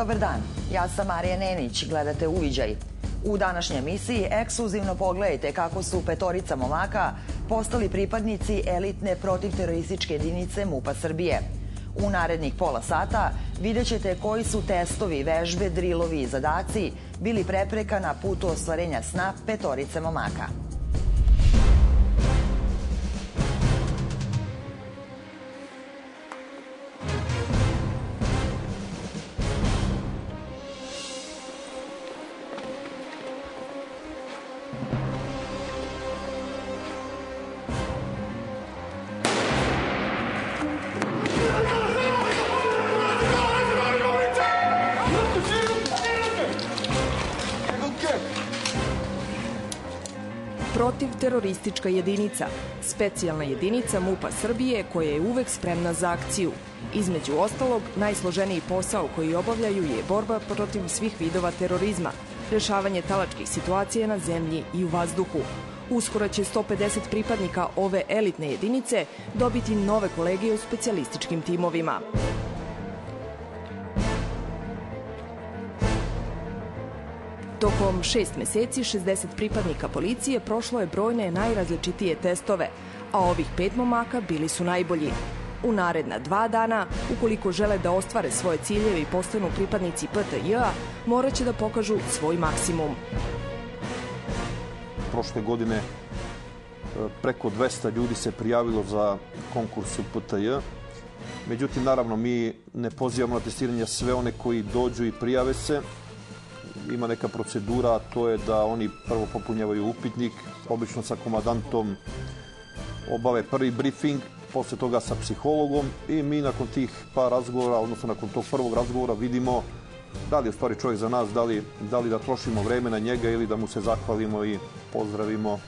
Dobar dan, ja sam Marija Nenić, gledate Uviđaj. U današnjoj emisiji ekskluzivno pogledajte kako su petorica momaka postali pripadnici elitne protivterorističke jedinice MUP-a Srbije. U narednih pola sata vidjet ćete koji su testovi, vežbe, drilovi i zadaci bili prepreka na putu ostvarenja sna petorice momaka. Protivteroristička jedinica, specijalna jedinica MUP-a Srbije koja je uvek spremna za akciju. Između ostalog, najsloženiji posao koji obavljaju je borba protiv svih vidova terorizma, rešavanje talačkih situacija na zemlji i u vazduhu. Uskoro će 150 pripadnika ove elitne jedinice dobiti nove kolegije u specijalističkim timovima. Tokom 6 meseci 60 pripadnika policije prošlo je brojne najrazličitije testove, a ovih 5 momaka bili su najbolji. U naredna 2 dana, ukoliko žele da ostvare svoje ciljeve i postanu pripadnici PTJ-a, morat će da pokažu svoj maksimum. Prošle godine preko 200 ljudi se prijavilo za konkurs u PTJ. Međutim, naravno, mi ne pozivamo na testiranje sve one koji dođu i prijave se. Ima neka procedura, a to je da oni prvo popunjavaju upitnik, obično sa komandantom obave prvi briefing, posle toga sa psihologom i mi nakon tih par razgovora, odnosno nakon tog prvog razgovora vidimo da li je u stvari čovjek za nas, da li da trošimo vreme na njega ili da mu se zahvalimo i pozdravimo,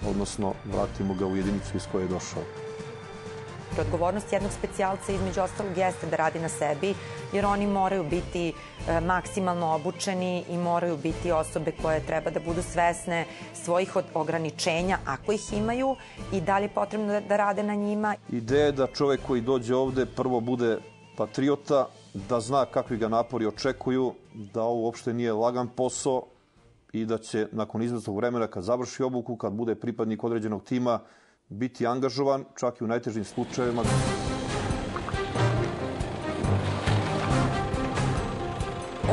odnosno vratimo ga u jedinicu iz koje je došao. Odgovornost jednog specijalca između ostalog jeste da radi na sebi, jer oni moraju biti maksimalno obučeni i moraju biti osobe koje treba da budu svesne svojih ograničenja, ako ih imaju, i da li je potrebno da rade na njima. Ideja je da čovjek koji dođe ovde prvo bude patriota, da zna kakvi ga napori očekuju, da ovo uopšte nije lagan posao i da će nakon izvesnog vremena, kad završi obuku, kad bude pripadnik određenog tima, biti angažovan, čak i u najtežim slučajevima.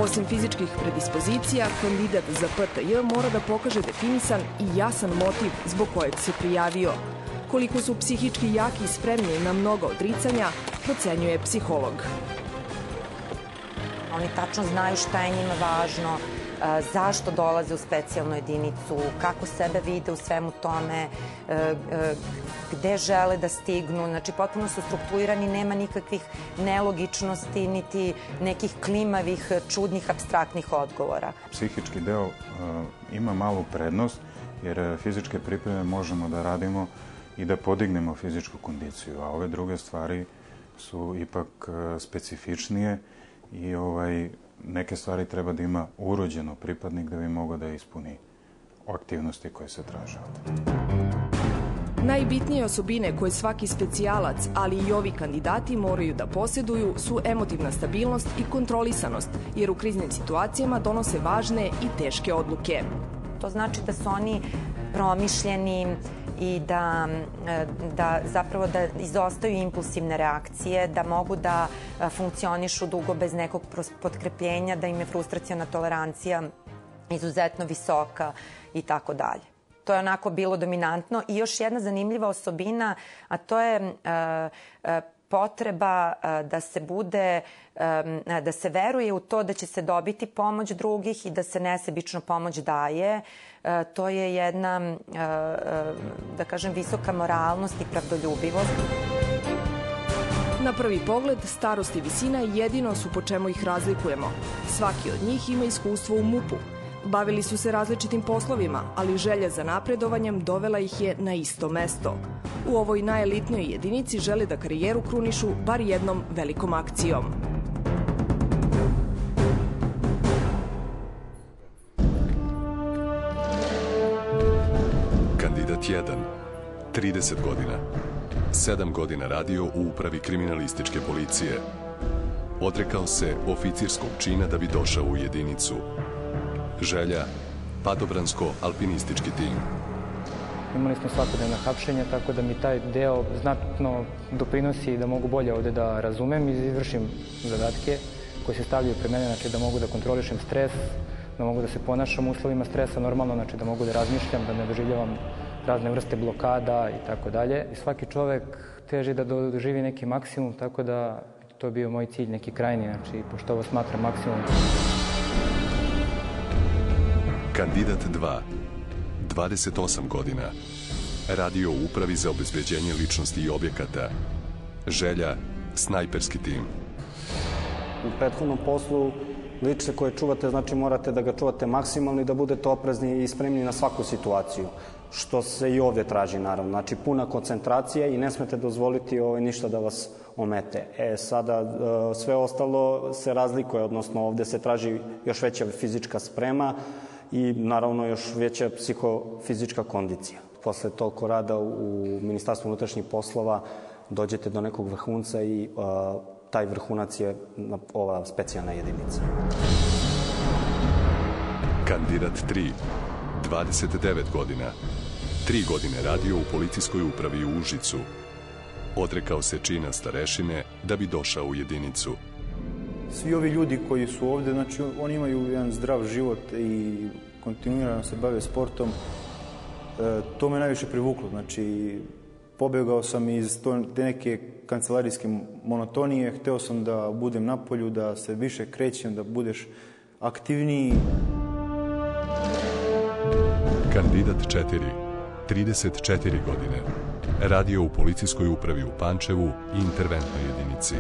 Osim fizičkih predispozicija, kandidat za PTJ mora da pokaže definisan i jasan motiv zbog kojeg se prijavio. Koliko su psihički jaki i spremni na mnogo odricanja, procenjuje psiholog. Oni tačno znaju šta je njima važno, zašto dolaze u specijalnu jedinicu, kako sebe vide u svemu tome, gde žele da stignu. Znači, potpuno su strukturirani, nema nikakvih nelogičnosti, niti nekih klimavih, čudnih, apstraktnih odgovora. Psihički deo ima malu prednost, jer fizičke pripreme možemo da radimo i da podignemo fizičku kondiciju, a ove druge stvari su ipak specifičnije i neke stvari treba da ima urođeno pripadnik da bi mogao da ispuni aktivnosti koje se traže. Najbitnije osobine koje svaki specijalac, ali i ovi kandidati moraju da posjeduju su emotivna stabilnost i kontrolisanost, jer u kriznim situacijama donose važne i teške odluke. To znači da su oni promišljeni i da zapravo da izostaju impulsivne reakcije, da mogu da funkcionišu dugo bez nekog potkrepljenja, da im je frustraciona tolerancija izuzetno visoka i tako dalje. To je onako bilo dominantno. I još jedna zanimljiva osobina, a to je potreba da se veruje u to da će se dobiti pomoć drugih i da se nesebično pomoć daje. To je jedna, da kažem, visoka moralnost i pravdoljubivost. Na prvi pogled, starost i visina jedino su po čemu ih razlikujemo. Svaki od njih ima iskustvo u MUP-u. Bavili su se različitim poslovima, ali želja za napredovanjem dovela ih je na isto mesto. U ovoj najelitnijoj jedinici žele da karijeru krunišu bar jednom velikom akcijom. Kandidat 1. 30 godina. 7 godina radio u upravi kriminalističke policije. odrekao se oficirskog čina da bi došao u jedinicu. Želja, padobransko-alpinistički tim. Imali smo svakodnevna hapšenja, tako da mi taj deo znatno doprinosi da mogu bolje ovde da razumem i izvršim zadatke koje se stavljaju pre mene, znači da mogu da kontrolišem stres, da mogu da se ponašam u uslovima stresa normalno, znači da mogu da razmišljam, da ne doživljavam razne vrste blokada i tako dalje. I svaki čovek teži da doživi neki maksimum, tako da to je bio moj cilj, neki krajnji, znači pošto ovo smatram maksimum. Kandidat 2, 28 godina, radio u Upravi za obezbeđenje ličnosti i objekata. Želja, snajperski tim. U prethodnom poslu lice koje čuvate, znači morate da ga čuvate maksimalno i da budete oprezni i spremni na svaku situaciju, što se i ovde traži naravno. Znači puna koncentracija i ne smete dozvoliti ništa da vas omete. Sada sve ostalo se razlikuje, odnosno ovde se traži još veća fizička sprema i naravno još veća psihofizička kondicija. Posle toliko rada u Ministarstvu unutrašnjih poslova dođete do nekog vrhunca i taj vrhunac je ova specijalna jedinica. Kandidat 3, 29 godina, 3 godine radio u policijskoj upravi u Užicu. Odrekao se čina starešine da bi došao u jedinicu. Svi ovi ljudi koji su ovde, znači oni imaju jedan zdrav život i kontinuirano se bave sportom. To me najviše privuklo, znači pobegao sam iz te neke kancelarijske monotonije, hteo sam da budem na polju, da se više krećem, da budeš aktivniji. Kandidat 4, 34 godine, radio u policijskoj upravi u Pančevu i interventnoj jedinici.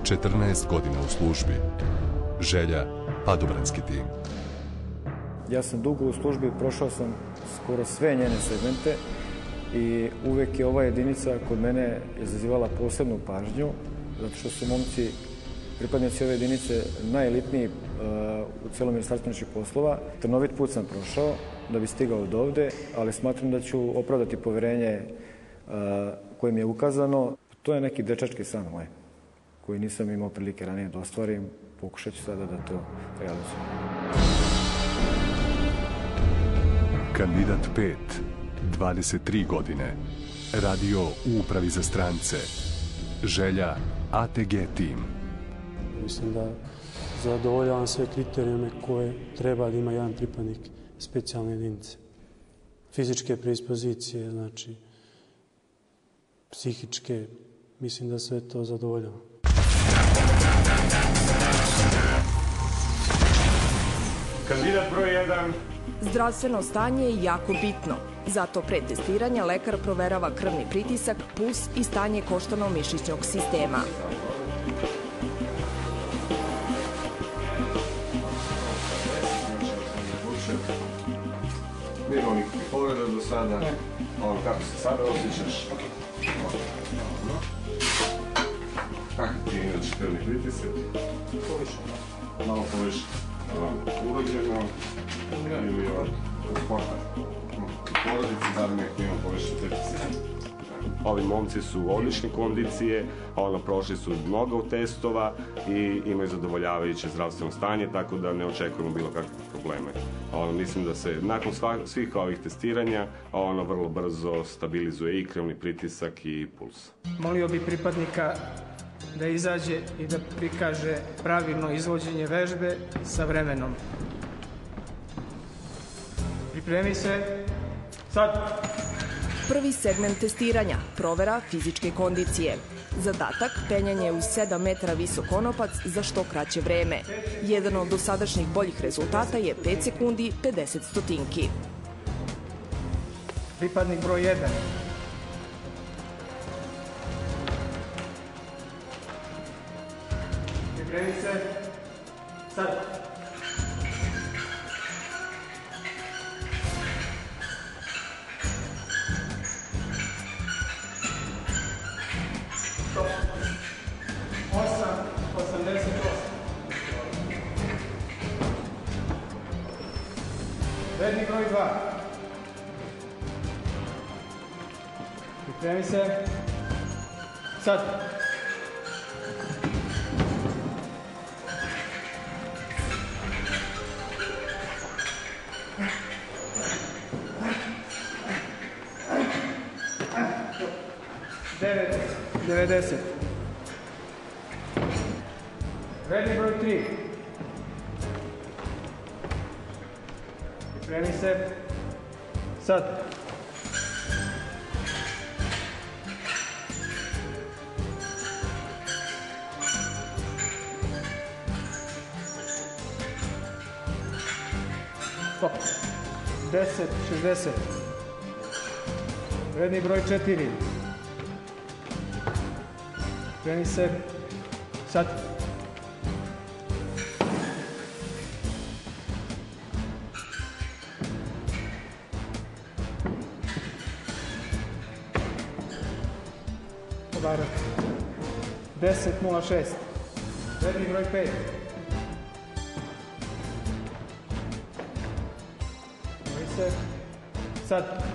14 godina u službi. Želja, padobranski tim. Ja sam dugo u službi, prošao sam skoro sve njene segmente i uvek je ova jedinica kod mene izazivala posebnu pažnju, zato što su momci, pripadnici ove jedinice, najelitniji u celom Ministarstvu unutrašnjih poslova. Trnovit put sam prošao da bi stigao od ovde, ali smatram da ću opravdati poverenje koje mi je ukazano. To je neki dečački san moj, koji nisam imao prilike ranije da ostvarim. Pokušat ću sada da to realizujem. Kandidat 5, 23 godine, radio u Upravi za strance. Želja, ATG tim. Mislim da zadovoljavam sve kriterijume koje treba da ima jedan pripadnik specijalne jedinice. Fizičke predispozicije, znači psihičke, mislim da sve to zadovoljava. Kandidat broj 1. Zdravstveno stanje je jako bitno. Zato pre testiranja lekar proverava krvni pritisak, puls i stanje koštano-mišićnog sistema. Bilo nikakvih povreda do sada. Kako se sada osjećaš? Kako ti je inače krvni pritisak? Povišeno. Malo povišeno. Urođeno ili od sporta. U porodici da li neko ima povišeno pritisak? Ovi momci su odlične kondicije, prošli su mnogo testova i imaju zadovoljavajuće zdravstveno stanje, tako da ne očekujemo bilo kakve probleme. Mislim da se nakon svih ovih testiranja vrlo brzo stabilizuje i krvni pritisak i puls. Molio bi pripadnika da izađe i da prikaže pravilno izvođenje vežbe sa vremenom. Pripremi se. Sad! Prvi segment testiranja, provera fizičke kondicije. Zadatak, penjanje uz 7 metara visok konopac za što kraće vreme. Jedan od dosadašnjih boljih rezultata je 5 sekundi 50 stotinki. Pripadnik broj 1. Pripremi se. Sad. Prednik broj 2. Pripremi se. Sad. 90. Redni broj 3. Pripremi se. Sad. Stop. 10, 60. Redni broj 4. Pripremi se. Sad. Podarak. 10.06. Redni broj 5. Pripremi se. Sad.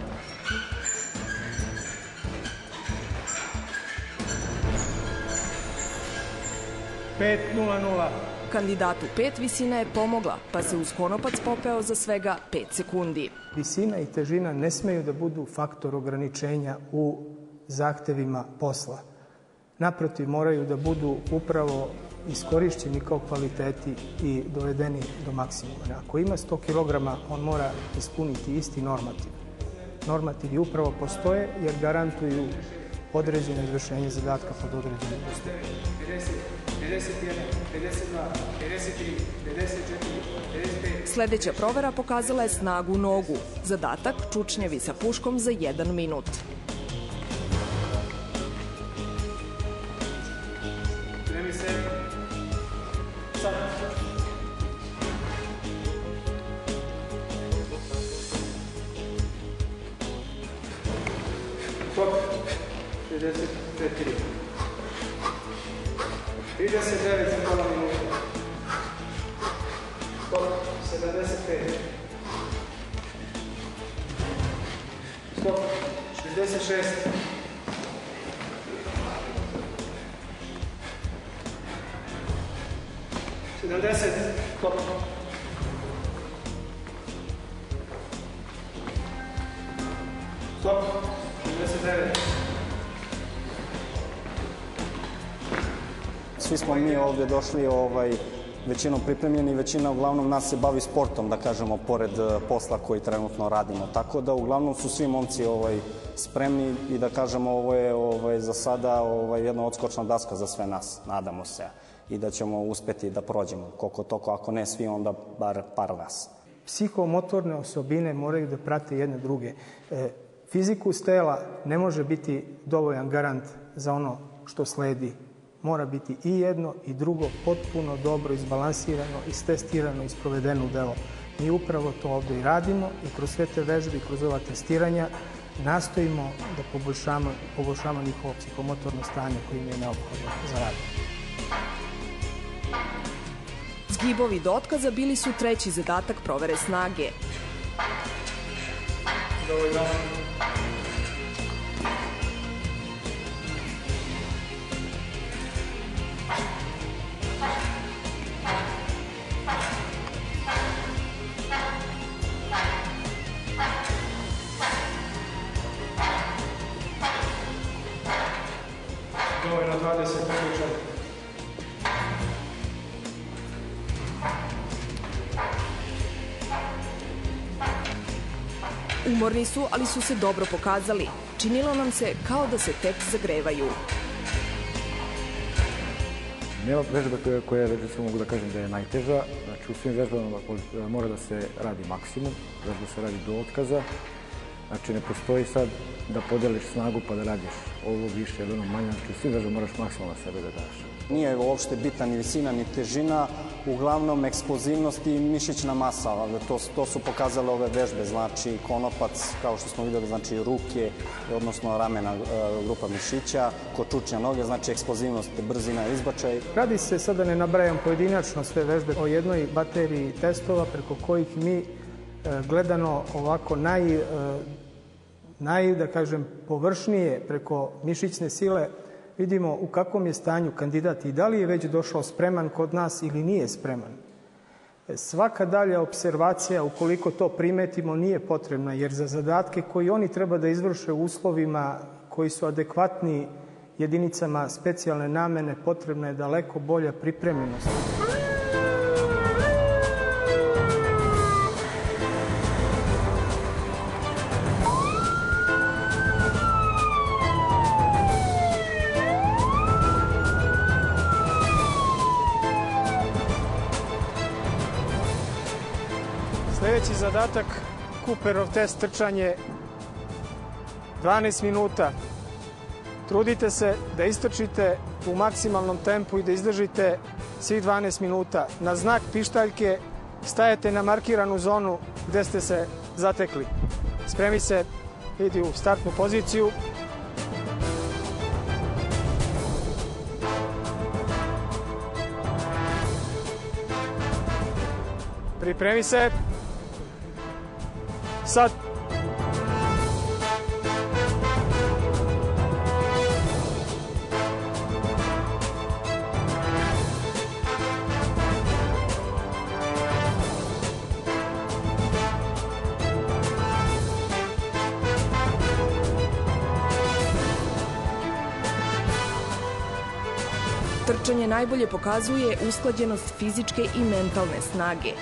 Kandidatu 5 visina je pomogla, pa se uz konopac popeo za svega 5 sekundi. Visina i težina ne smeju da budu faktor ograničenja u zahtevima posla. Naprotiv, moraju da budu upravo iskorišćeni kao kvaliteti i dovedeni do maksimuma. Ako ima 100 kg, on mora ispuniti isti normativ. Normativi upravo postoje jer garantuju određeno izvršenje zadatka pod određenim uslovima. 51, 52, 53, 54, 55. Sledeća provera pokazala je snagu nogu. Zadatak čučnjevi sa puškom za 1 minut. Spremi se. Sad. Stop. 64. 39 za pola minuta. Stop. 75. Stop. 66. Stop. Stop. 69. Svi smo mi ovdje došli većinom pripremljeni, većina uglavnom nas se bavi sportom, da kažemo, pored posla koji trenutno radimo. Tako da uglavnom su svi momci spremni i da kažemo ovo je za sada jedna odskočna daska za sve nas, nadamo se. I da ćemo uspeti da prođemo, koliko toko, ako ne svi, onda bar par nas. Psihomotorne osobine moraju da prate jedne druge. Fizikus tela ne može biti dovoljan garant za ono što sledi. Mora biti i jedno i drugo potpuno dobro izbalansirano, istestirano i sprovedeno u delo. Mi upravo to ovdje i radimo i kroz sve te vežbe i kroz ova testiranja nastojimo da poboljšamo njihovo psihomotorno stanje koje im je neophodno za rad. Zgibovi do otkaza bili su treći zadatak provere snage. Dovoljno. Dovoljno 20 odličan. Umorni su, ali su se dobro pokazali. Činilo nam se kao da se tek zagrevaju. Nema vežba koja recimo mogu da kažem da je najteža. Znači u svim vežbama mora da se radi maksimum, vežba se radi do otkaza. Znači ne postoji sad da podeliš snagu pa da radiš ovo više ili ono manje. Znači u svim vežbama moraš maksimalno sebe da daš. Nije uopšte bitna ni visina ni težina, uglavnom eksplozivnost i mišićna masa. To su pokazale ove vežbe, znači konopac, kao što smo videli, znači ruke, odnosno ramena grupa mišića, kočučnja noge, znači eksplozivnost, brzina, izbačaj. Radi se, sad da ne nabrajam pojedinačno sve vežbe, o jednoj bateriji testova preko kojih mi gledano ovako da kažem, površnije preko mišićne sile vidimo u kakvom je stanju kandidat i da li je već došao spreman kod nas ili nije spreman. Svaka dalja observacija, ukoliko to primetimo, nije potrebna, jer za zadatke koji oni treba da izvrše u uslovima koji su adekvatni jedinicama specijalne namene potrebna je daleko bolja pripremljenost. Sljedeći zadatak, Cooperov test trčanje, 12 minuta. Trudite se da istrčite u maksimalnom tempu i da izdržite svih 12 minuta. Na znak pištaljke stajete na markiranu zonu gde ste se zatekli. Spremi se, idi u startnu poziciju. Pripremi se. Sad. Trčanje najbolje pokazuje usklađenost fizičke i mentalne snage.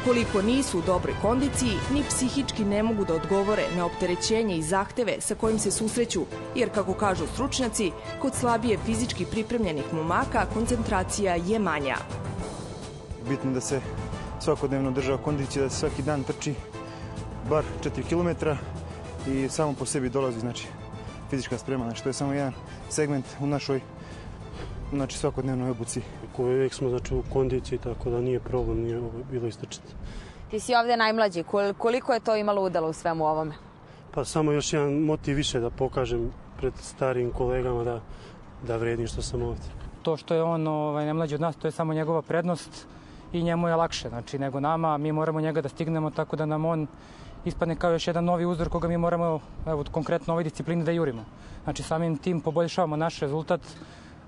Ukoliko nisu u dobroj kondiciji, ni psihički ne mogu da odgovore na opterećenje i zahteve sa kojim se susreću, jer, kako kažu stručnjaci, kod slabije fizički pripremljenih momaka koncentracija je manja. Bitno da se svakodnevno država kondicija, da se svaki dan trči bar 4 km i samo po sebi dolazi, znači, fizička sprema. Znači, to je samo jedan segment u našoj svakodnevnoj obuci. Uvijek smo u kondiciji, tako da nije problem, nije bilo istrčiti. Ti si ovde najmlađi. Koliko je to imalo udela u svemu ovome? Pa samo još jedan motiv više da pokažem pred starijim kolegama da vredim što sam ovdje. To što je on najmlađi od nas, to je samo njegova prednost i njemu je lakše, znači, nego nama. Mi moramo njega da stignemo tako da nam on ispadne kao još jedan novi uzor koga mi moramo, evo, konkretno u ovoj disciplini da jurimo. Znači, samim tim poboljšavamo naš rezultat.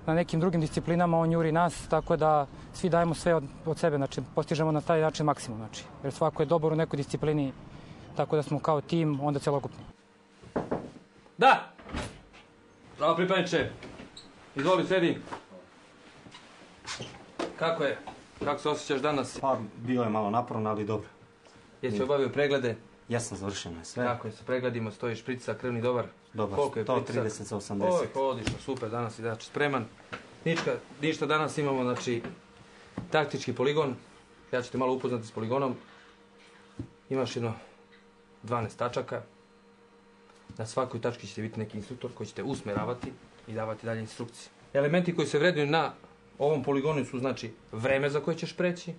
Na nekim drugim disciplinama on juri nas, tako da svi dajemo sve od sebe, znači postižemo na taj način maksimum, znači, jer svako je dobar u nekoj disciplini, tako da smo kao tim onda celokupni. Da! Bravo, pripadniče. Izvoli, sedi. Kako je? Kako se osjećaš danas? Pa, bilo je malo naporno, ali dobro. Jesi obavio preglede? Jesam, završeno je sve. Kako je, sa pregledima stoji šprica, krvni dobar? Dobar, 130 sa 80. Oj, odlično, super, danas si znači spreman. Ništa danas imamo, znači, taktički poligon. Ja ću te malo upoznati s poligonom. Imaš jedno 12 tačaka. Na svakoj tački ćete biti neki instruktor koji ćete usmeravati i davati dalje instrukcije. Elementi koji se vrednuju na ovom poligonu su, znači, vreme za koje ćeš preći,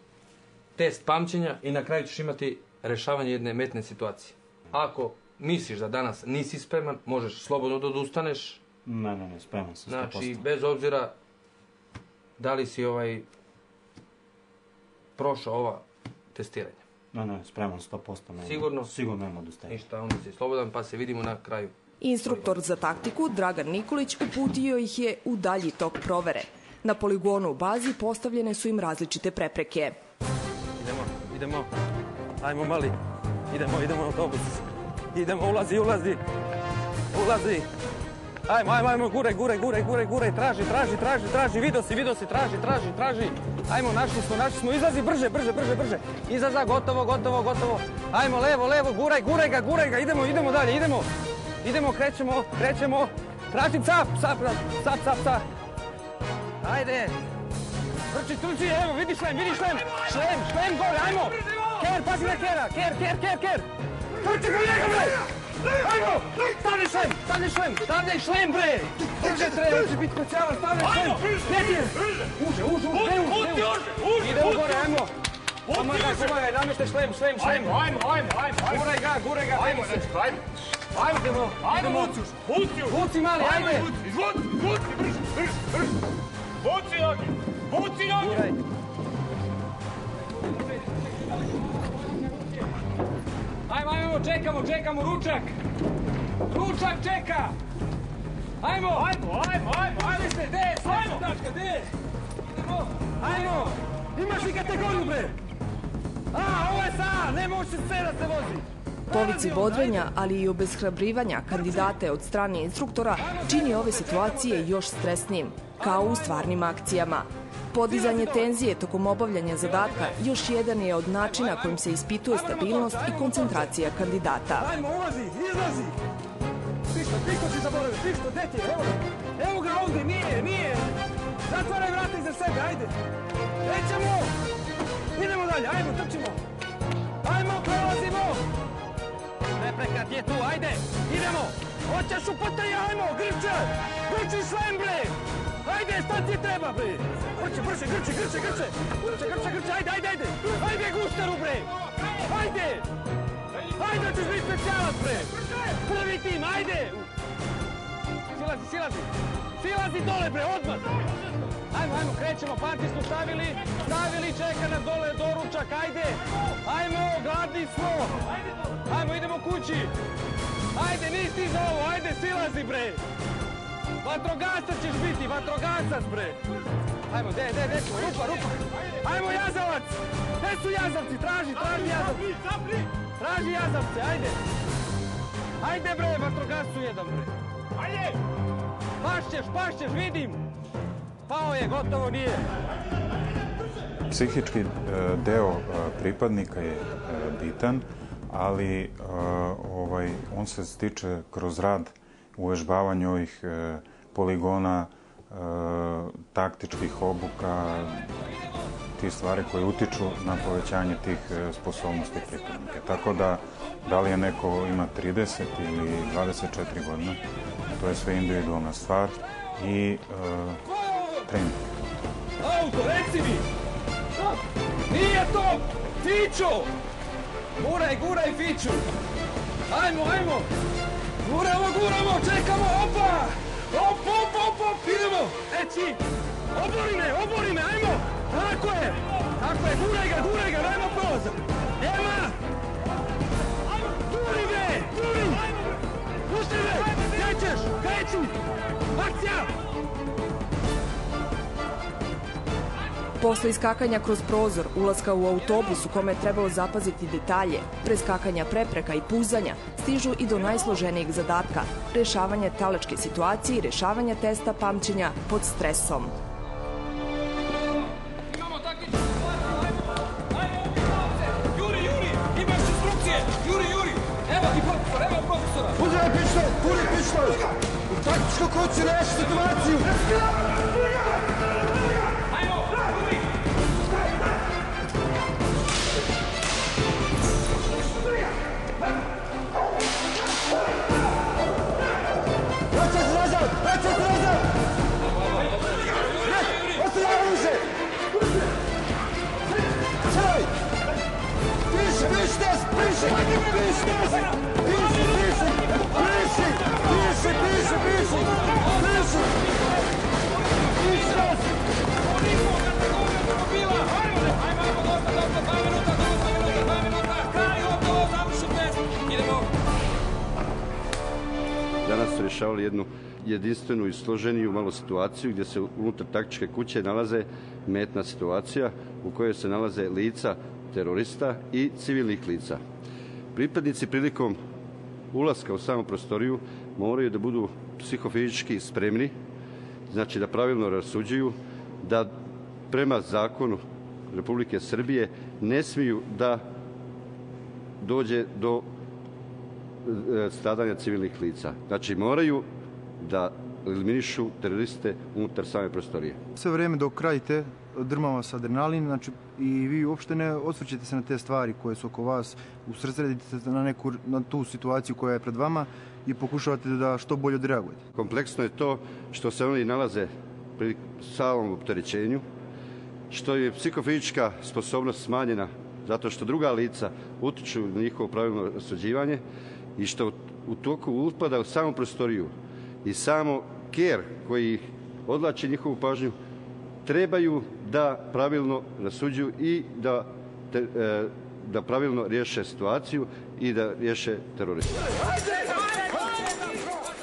test pamćenja i na kraju ćeš imati rešavanje jedne metne situacije. Ako misliš da danas nisi spreman, možeš slobodno da odustaneš. Ne, spreman sam 100%. Znači, bez obzira da li si prošao ova testiranja. Ne, spreman 100%. Sigurno? Sigurno nema odustajanja. Ništa, onda si slobodan, pa se vidimo na kraju. Instruktor za taktiku, Dragan Nikolić, uputio ih je u dalji tok provere. Na poligonu u bazi postavljene su im različite prepreke. Idemo. Ajmo, mali. Idemo autobus. Idemo, ulazi. Ajmo, gure, traži, vidio si, traži. Ajmo, našli smo, izlazi, brže. Izaza, gotovo. Ajmo, levo, guraj ga, idemo dalje, idemo, krećemo. Tražim cap. Ajde. Trči, evo, vidi šlem, šlem gore, ajmo. Ker, pazi na Kera, Ker. Trči ga njega, bre! Ajmo! Stavljaj šlem, bre! Brže treba, će biti specijalan, stavljaj šlem! Petir! Uže! Idemo gore, ajmo! Pomagaj, namještaj šlem! Ajmo! Guraj ga, ajmo! Ajmo! Vuci, mali, ajde! Vuci noge! Ajmo, čekamo, ručak! Ručak čeka! Ajmo! Ajde se, gde je sledeća tačka, gde je? Ajmo! Imaš li kategoriju, bre? Ovo je sa, ne može se da se vozi! Povici bodrenja, ali i obeshrabrivanja kandidate od strane instruktora čini ove situacije još stresnijim, kao u stvarnim akcijama. Podizanje tenzije tokom obavljanja zadatka još jedan je od načina kojim se ispituje stabilnost i koncentracija kandidata. Ajmo, ulazi, izlazi! Pišto si zaboravio, pišto, gde ti je? Evo ga ovde, nije! Zatvaraj vrata iza sebe, ajde! Krećemo! Idemo dalje, ajmo, trčimo! Ajmo, prelazimo! Prepreka ti je tu, ajde! Idemo! Hoćeš u potaje, ajmo, grči šlem, bre! Ajde, šta ti treba, bre? Brže, grči, ajde! Ajde, guštaru, bre! Ajde! Ajde, ćeš biti specijalac, bre! Prvi tim, ajde! Silazi dole, bre, odmah! Ajmo, krećemo, panci smo stavili, čeka nas dole doručak, ajde! Ajmo, gladni smo! Ajmo, idemo kući! Ajde, nisi ti za ovo, ajde, silazi, bre! Vatrogasac ćeš biti, vatrogasac, bre! Ajmo, gde smo, rupa! Ajmo, jazavac! Gde su jazavci? Traži jazavci! Traži jazavce, ajde! Ajde, bre, vatrogascu jedan, bre! Ajde! Pašćeš, vidim! Pao je, gotovo nije! Psihički deo pripadnika je bitan, ali on se stiče kroz rad u vežbavanju ovih poligona, taktičkih obuka, tih stvari koje utiču na povećanje tih sposobnosti pripadnika. Tako da li je neko ima 30 ili 24 godine, to je sve individualna stvar i trening. Auto, reci mi! Nije to! Fićo! Guraj Fiću! Ajmo! Guramo! Čekamo! Opa! Op! Idemo! Eci! Obori me! Ajmo! Tako je! Guraj ga! Nema prolaza! Nema! Guri! Pušti me! Kreći! Akcija! Posle iskakanja kroz prozor, ulaska u autobus u kome je trebalo zapaziti detalje, preskakanja prepreka i puzanja, stižu i do najsloženijeg zadatka, rešavanje talačke situacije i rešavanje testa pamćenja pod stresom. Juri! Imaš instrukcije! Juri! Evo profesora! Uzaj pištolj! U taktičku kuću reši situaciju! Danas su rješavali jednu jedinstvenu i složeniju malo situaciju gdje se unutar taktičke kuće nalaze metna situacija u kojoj se nalaze lica terorista i civilnih lica. Pripadnici prilikom ulaska u samu prostoriju moraju da budu psihofizički spremni, znači da pravilno rasuđuju, da prema zakonu Republike Srbije ne smiju da dođe do stradanja civilnih lica. Znači moraju da eliminišu teroriste unutar same prostorije. Sve vreme dok radite drma vas adrenalin, znači i vi uopšte ne osvrćete se na te stvari koje su oko vas, usredsredite se na tu situaciju koja je pred vama i pokušavate da što bolje odreagujete. Kompleksno je to što se oni nalaze pri samom opterećenju, što je psihofizička sposobnost smanjena zato što druga lica utiču na njihovo pravilno rasuđivanje i što u toku upada u samu prostoriju i samo ker koji odlači njihovu pažnju trebaju da pravilno rasuđuju i da pravilno riješe situaciju i da riješe teroriste.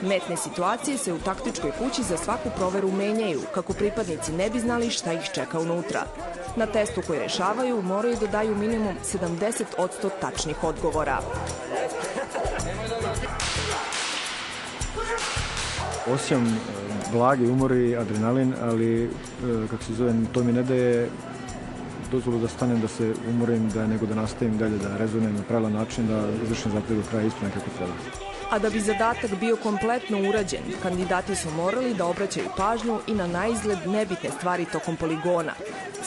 Metne situacije se u taktičkoj kući za svaku proveru menjaju, kako pripadnici ne bi znali šta ih čeka unutra. Na testu koji rešavaju moraju da daju minimum 70% tačnih odgovora. Osjećam blagi umor i adrenalin, ali kako se zove, to mi ne daje dozvolu da stanem, da se umorim, nego da nastavim dalje, da rezonujem na pravilan način, da izvršim zapravo do kraja isto nekako treba. A da bi zadatak bio kompletno urađen, kandidati su morali da obraćaju pažnju i na naizgled nebitne stvari tokom poligona.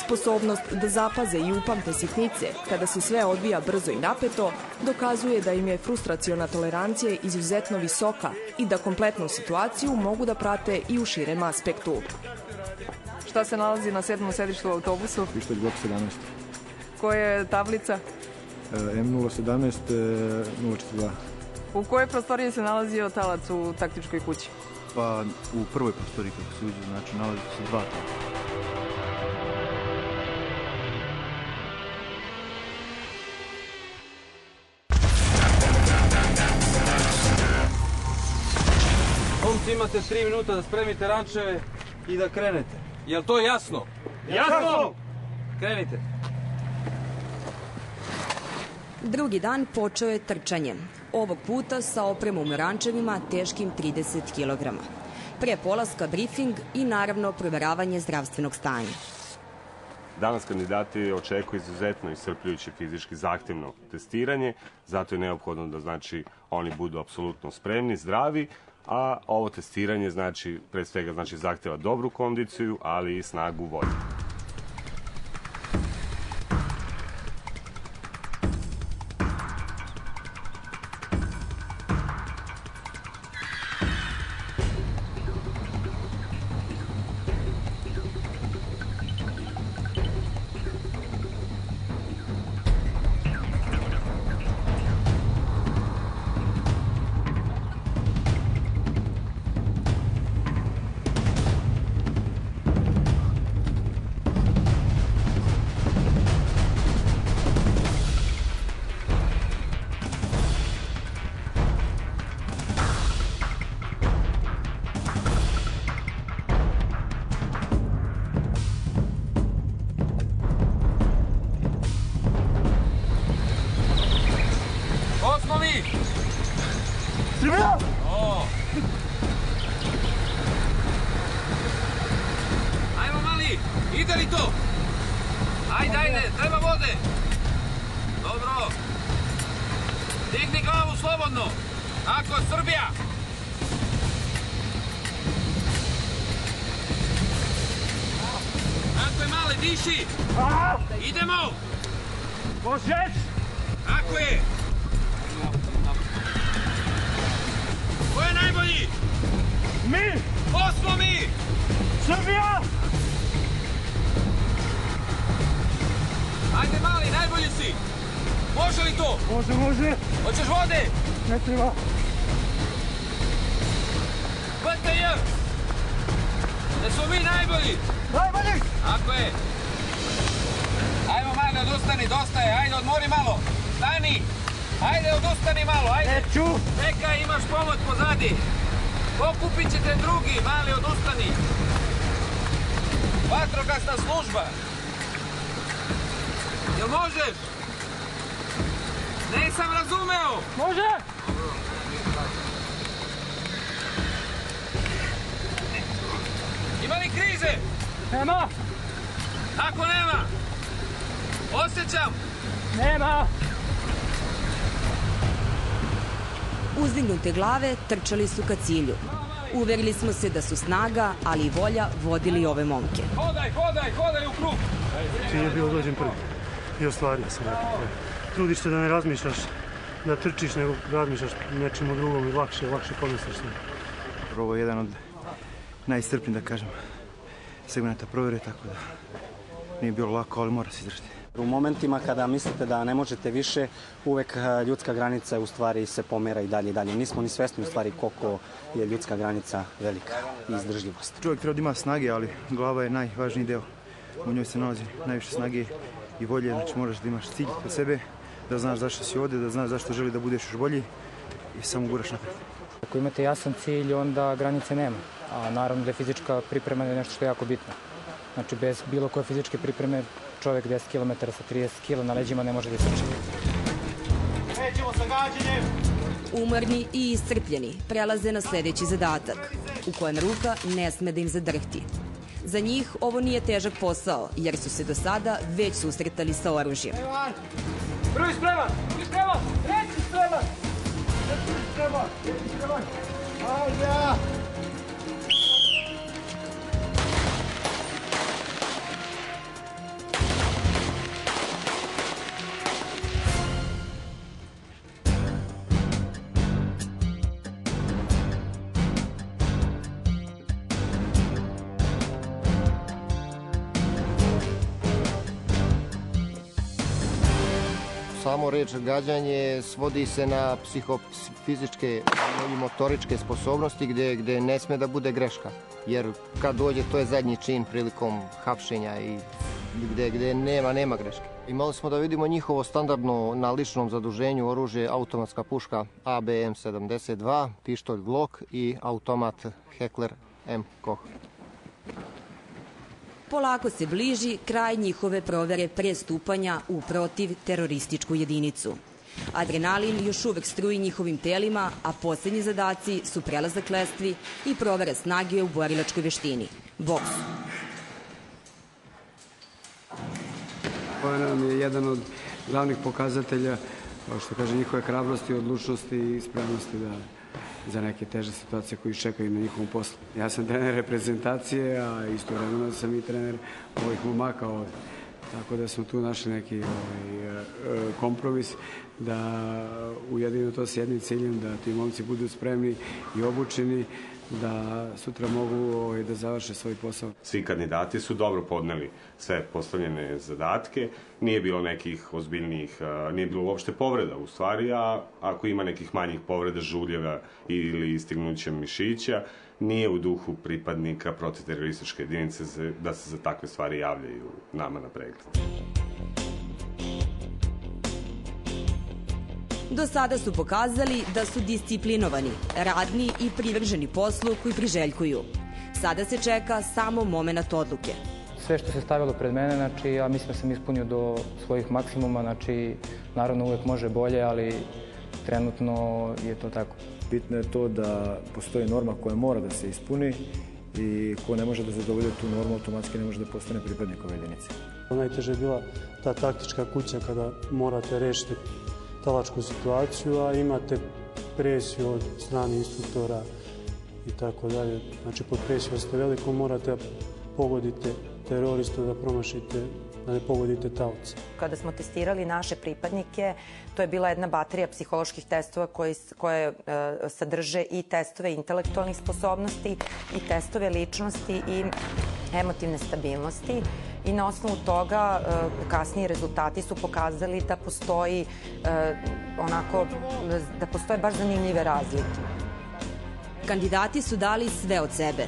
Sposobnost da zapaze i upamte sitnice kada se sve odvija brzo i napeto dokazuje da im je frustraciona tolerancija izuzetno visoka i da kompletnu situaciju mogu da prate i u širem aspektu. Šta se nalazi na 7. sedištu u autobusu? Pištolj blok 17. Koja je tablica? M017 042. U kojoj prostoriji se nalazio talac u taktičkoj kući? Pa u prvoj prostoriji kako se uđe, znači nalazi se 2 talaca. Momci, imate 3 minuta da spremite rančeve i da krenete. Jel to jasno? Jasno! Krenite. Drugi dan počeo je trčanje. Ovog puta sa opremom u rančevima teškim 30 kg. Pre polaska brifing i naravno proveravanje zdravstvenog stanja. Danas kandidati očekuju izuzetno iscrpljujuće fizički zahtevno testiranje, zato je neophodno da znači oni budu apsolutno spremni, zdravi, a ovo testiranje znači pre svega znači zahteva dobru kondiciju, ali i snagu volje. Idemo! Možeš! Tako je! Ko je najbolji? Mi! Ko smo mi? Srbija! Ajde mali, najbolji si! Može li to? Može. Hoćeš vode? Ne treba. PTJ! Da smo mi najbolji! Najbolji! Tako je! Ajmo mali, odustani, dosta je, ajde odmori malo. Stani! Ajde, odustani malo, ajde. Neću. Čekaj, imaš pomoć pozadi. Pokupit ćete drugi, mali, odustani. Vatrogasna služba. Jel možeš? Nisam razumeo. Može. Ima li krize? Nema. Ako nema? Osjećam. Nema. Uzdignute glave trčali su ka cilju. Uverili smo se da su snaga, ali i volja vodili ove momke. Hodaj u krug. Cilj je bilo dođem prvi. I ostvario sam. Trudiš se da ne razmišljaš, da trčiš, nego razmišljaš nečemu drugom i lakše podnosiš sve. Ovo je jedan od najstrpnijih, da kažem, segmenta provere, tako da nije bilo lako, ali mora se izdržati. U momentima kada mislite da ne možete više, uvek ljudska granica u stvari se pomera i dalje i dalje. Nismo ni svesni u stvari koliko je ljudska granica velika i izdržljivost. Čovjek treba da ima snage, ali glava je najvažniji deo. U njoj se nalazi najviše snage i volje, znači moraš da imaš cilj kod sebe, da znaš zašto si ovde, da znaš zašto želi da budeš još bolji i samo guraš napred. Ako imate jasan cilj, onda granice nema, a naravno da je fizička priprema nešto što je jako bitno. Znači, bez bilo koje fizičke pripreme čovjek 10 km sa 30 kg na leđima ne može da istrči. Krećemo sa gađenjem! Umorni i iscrpljeni prelaze na sledeći zadatak, u kojem ruka ne sme da im zadrhti. Za njih ovo nije težak posao, jer su se do sada već susretali sa oružjem. Prvi spreman, treći spreman, ajde! Samo reč gađanje svodi se na psihofizičke i motoričke sposobnosti gde ne sme da bude greška. Jer kad dođe, to je zadnji čin prilikom hapšenja i gde nema greške. Imali smo da vidimo njihovo standardno na ličnom zaduženju oružje, automatska puška ABM-72, pištolj Glock i automat Heckler M. Koch. Polako se bliži kraj njihove provere pre stupanja u protiv-terorističku jedinicu. Adrenalin još uvek struji njihovim telima, a poslednji zadaci su prelazak lestvi i provera snage u borilačkoj veštini – boksu. Ovo nam je jedan od glavnih pokazatelja, što kaže, njihove hrabrosti, odlučnosti i spremnosti za neke teže situacije koji čekaju na njihovom poslu. Ja sam trener reprezentacije, a istovremeno sam i trener ovih momaka ovde. Tako da smo tu našli neki kompromis da ujedinimo to s jednim ciljem, da ti momci budu spremni i obučeni, da sutra mogu da završe svoj posao. Svi kandidati su dobro podneli sve postavljene zadatke, nije bilo nekih ozbiljnijih, nije bilo uopšte povreda u stvari, a ako ima nekih manjih povreda, žuljeva ili istignuća mišića, nije u duhu pripadnika protiterorističke jedinice da se za takve stvari javljaju nama na pregled. Do sada su pokazali da su disciplinovani, radni i privrženi poslu koji priželjkuju. Sada se čeka samo moment odluke. Sve što se stavilo pred mene, znači, ja mislim da sam ispunio do svojih maksimuma, znači, naravno uvek može bolje, ali trenutno je to tako. Bitno je to da postoji norma koja mora da se ispuni i ko ne može da zadovolji tu normu, automatski ne može da postane pripadnik ove jedinice. Najteže je bila ta taktička kuća kada morate rešiti talačku situaciju, a imate presiju od strane instruktora i tako dalje. Znači, pod presijom ste veliko, morate da pogodite teroristu, da promašite, da ne pogodite taoca. Kada smo testirali naše pripadnike, to je bila jedna baterija psiholoških testova koje sadrže i testove intelektualnih sposobnosti i testove ličnosti i emotivne stabilnosti. I na osnovu toga kasniji rezultati su pokazali da postoji baš zanimljive razlike. Kandidati su dali sve od sebe.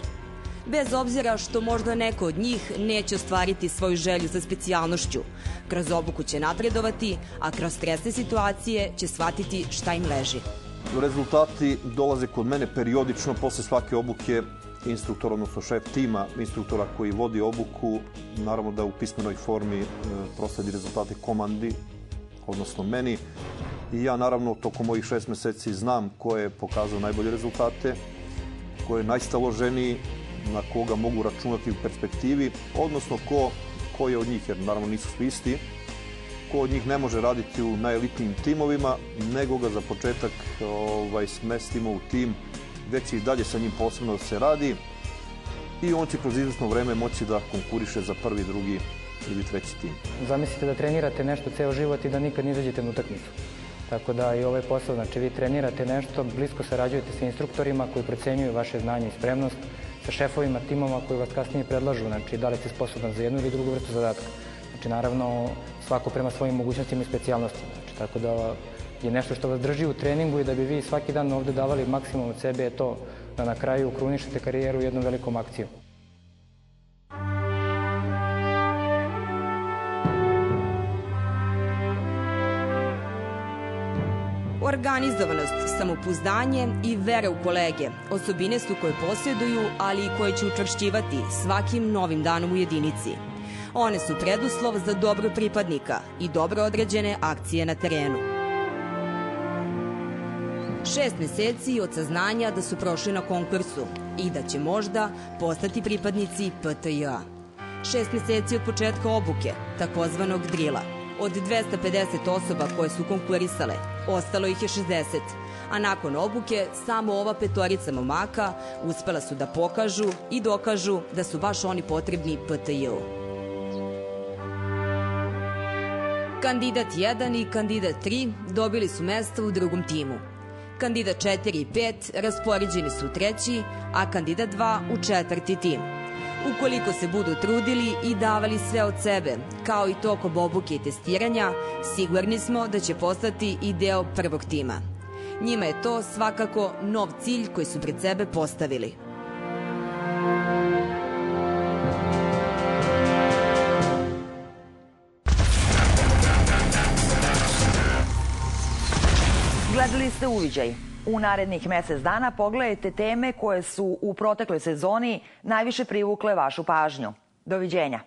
Bez obzira što možda neko od njih neće ostvariti svoju želju za specijalnošću. Kroz obuku će napredovati, a kroz stresne situacije će shvatiti šta im leži. Rezultati dolaze kod mene periodično posle svake obuke. Instruktor, odnosno šef tima instruktora koji vodi obuku, naravno da u pismenoj formi prosledi rezultate komandi, odnosno meni. I ja naravno tokom ovih 6 meseci znam ko je pokazao najbolje rezultate, ko je najstaloženiji, na koga mogu računati u perspektivi, odnosno ko je od njih, jer naravno nisu svi isti, ko od njih ne može raditi u najelitnijim timovima, nego ga za početak smestimo u tim gde će i dalje sa njim posebno da se radi i on će kroz izvesno vreme moći da konkuriše za prvi, drugi ili treći tim. Zamislite da trenirate nešto ceo život i da nikad ne izađete na utakmicu. Tako da i ovaj posao, znači vi trenirate nešto, blisko sarađujete sa instruktorima koji procenjuju vaše znanje i spremnost, sa šefovima timova koji vas kasnije predlažu, znači da li ste sposoban za jednu ili drugu vrstu zadatka. Znači naravno svako prema svojim mogućnostima i specijalnostima. Znači, tako da je nešto što vas drži u treningu i da bi vi svaki dan ovde davali maksimum od sebe je to da na kraju krunišete karijeru jednom velikom akcijom. Organizovanost, samopouzdanje i vera u kolege osobine su koje posjeduju, ali i koje će učvršćivati svakim novim danom u jedinici. One su preduslov za dobro pripadnika i dobro određene akcije na terenu. 6 meseci od saznanja da su prošli na konkursu i da će možda postati pripadnici PTJ-a. 6 meseci od početka obuke, takozvanog drila. Od 250 osoba koje su konkurisale, ostalo ih je 60, a nakon obuke samo ova petorica momaka uspela su da pokažu i dokažu da su baš oni potrebni PTJ-u. Kandidat 1 i kandidat 3 dobili su mesta u drugom timu. Kandidat 4 i 5 raspoređeni su u treći, a kandidat 2 u četvrti tim. Ukoliko se budu trudili i davali sve od sebe, kao i tokom obuke i testiranja, sigurni smo da će postati i deo prvog tima. Njima je to svakako nov cilj koji su pred sebe postavili. Gledali ste Uviđaj. U narednih mesec dana pogledajte teme koje su u protekloj sezoni najviše privukle vašu pažnju. Doviđenja.